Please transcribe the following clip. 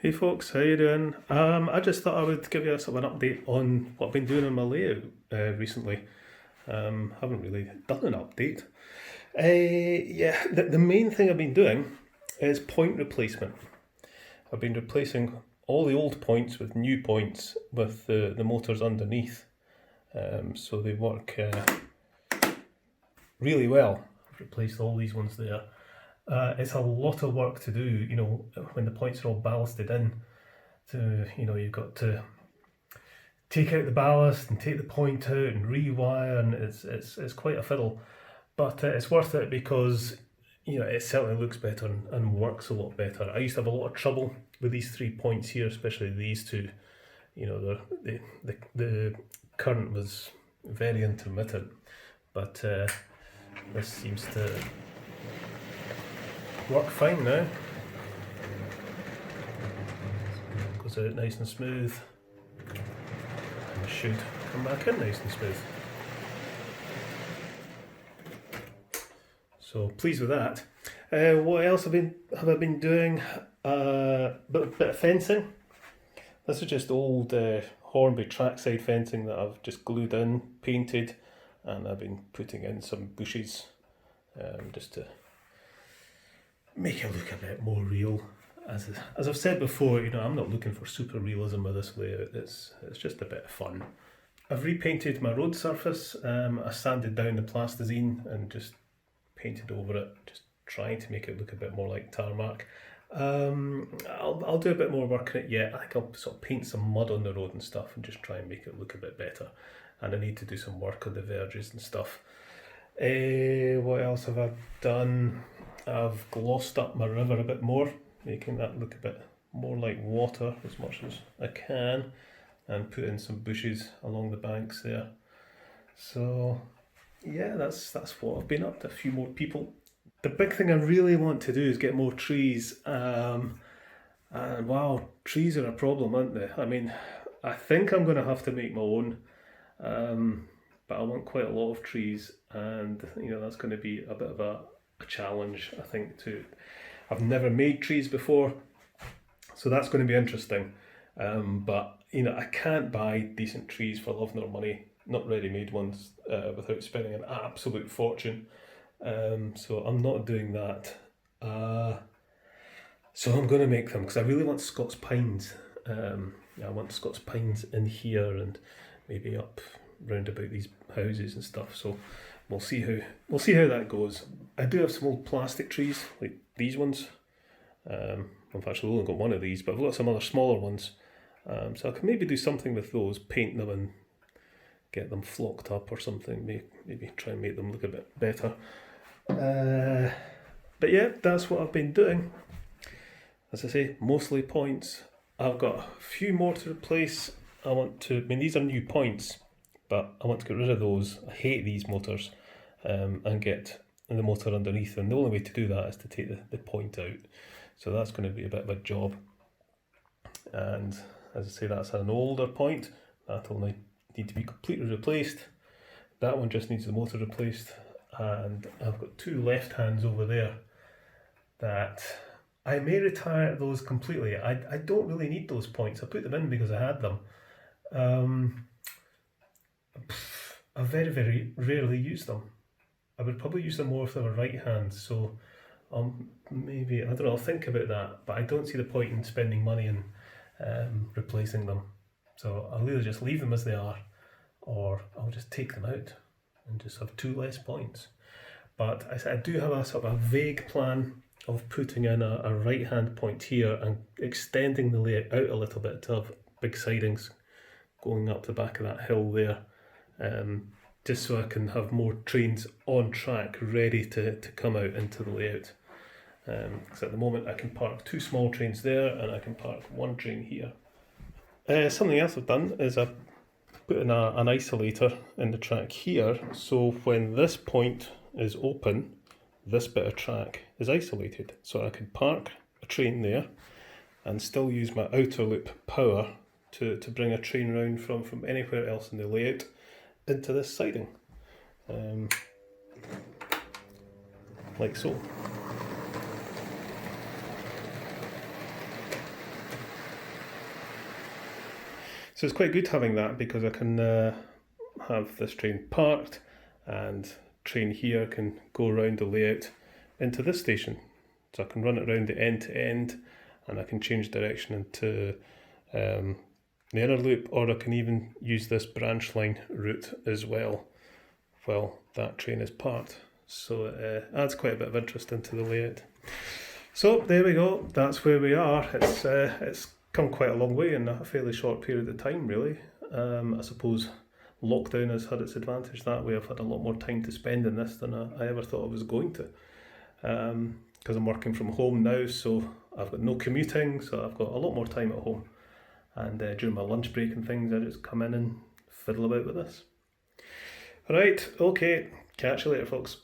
Hey folks, how you doing? I just thought I would give you a sort of an update on what I've been doing on my layout recently. Haven't really done an update. Yeah, the main thing I've been doing is point replacement. I've been replacing all the old points with new points with the motors underneath, so they work really well. I've replaced all these ones there. It's a lot of work to do, when the points are all ballasted in. You've got to take out the ballast and take the point out and rewire, and it's quite a fiddle. But it's worth it because it certainly looks better and works a lot better. I used to have a lot of trouble with these 3 points here, especially these two. The current was very intermittent, but this seems to work fine now. Goes out nice and smooth. And should come back in nice and smooth. So pleased with that. What else have I been doing? Bit of fencing. This is just old Hornby trackside fencing that I've just glued in, painted, and I've been putting in some bushes just to make it look a bit more real. As I've said before, I'm not looking for super realism with this layout. It's just a bit of fun. I've repainted my road surface. I sanded down the plasticine and just painted over it, just trying to make it look a bit more like tarmac. I'll do a bit more work on it yet. I think I'll sort of paint some mud on the road and stuff and just try and make it look a bit better. And I need to do some work on the verges and stuff. What else have I done? I've glossed up my river a bit more, making that look a bit more like water as much as I can, and put in some bushes along the banks there. So yeah, that's what I've been up to. A few more people. The big thing I really want to do is get more trees. And wow, trees are a problem, aren't they? I mean, I think I'm going to have to make my own, but I want quite a lot of trees, and that's going to be a bit of a challenge, I think. I've never made trees before, so that's going to be interesting. But I can't buy decent trees for love nor money, not ready-made ones, without spending an absolute fortune. So I'm not doing that. So I'm going to make them because I really want Scots pines. I want Scots pines in here and maybe up round about these houses and stuff. So we'll see how that goes. I do have some old plastic trees like these ones. I've actually only got one of these, but I've got some other smaller ones. So I can maybe do something with those, paint them and get them flocked up or something. Maybe try and make them look a bit better. But yeah, that's what I've been doing. As I say, mostly points. I've got a few more to replace. These are new points, but I want to get rid of those. I hate these motors, and get the motor underneath them. The only way to do that is to take the point out. So that's going to be a bit of a job. And as I say, that's an older point. That'll need to be completely replaced. That one just needs the motor replaced. And I've got two left hands over there that I may retire those completely. I don't really need those points. I put them in because I had them. I very, very rarely use them. I would probably use them more if they were right hands. So maybe, I don't know, I'll think about that. But I don't see the point in spending money and replacing them. So I'll either just leave them as they are, or I'll just take them out and just have two less points. But I do have a sort of a vague plan of putting in a right hand point here and extending the layout out a little bit to have big sidings going up the back of that hill there, just so I can have more trains on track ready to come out into the layout. Because at the moment I can park two small trains there and I can park one train here. Something else I've done is I've put in an isolator in the track here, so when this point is open, this bit of track is isolated. So I can park a train there and still use my outer loop power to bring a train round from anywhere else in the layout into this siding. Like so. So it's quite good having that because I can have this train parked and train here can go around the layout into this station. So I can run it around the end to end and I can change direction into the inner loop, or I can even use this branch line route as well while that train is parked. So it adds quite a bit of interest into the layout. So there we go, that's where we are. It's come quite a long way in a fairly short period of time, really. I suppose lockdown has had its advantage that way. I've had a lot more time to spend in this than I ever thought I was going to. Because I'm working from home now, so I've got no commuting, so I've got a lot more time at home. And during my lunch break and things, I just come in and fiddle about with this. Right, okay, catch you later, folks.